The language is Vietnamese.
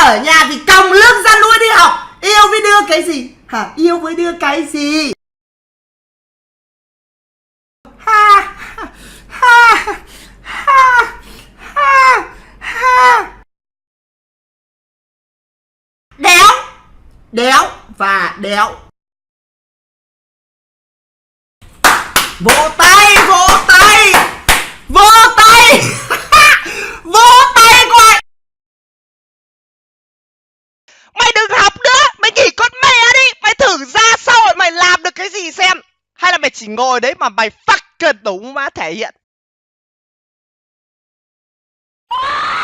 ở nhà thì còng lưng ra nuôi đi học. Yêu với đưa cái gì hả? Yêu với đưa cái gì? Ha ha ha ha ha. Đéo, đéo và đéo. Vỗ tay, vỗ tay, vỗ tay. Vỗ tay coi. Mày đừng học nữa, mày nghỉ con mẹ đi. Mày thử ra xã hội mày làm được cái gì xem. Hay là mày chỉ ngồi đấy mà mày fucking đúng má thể hiện. À.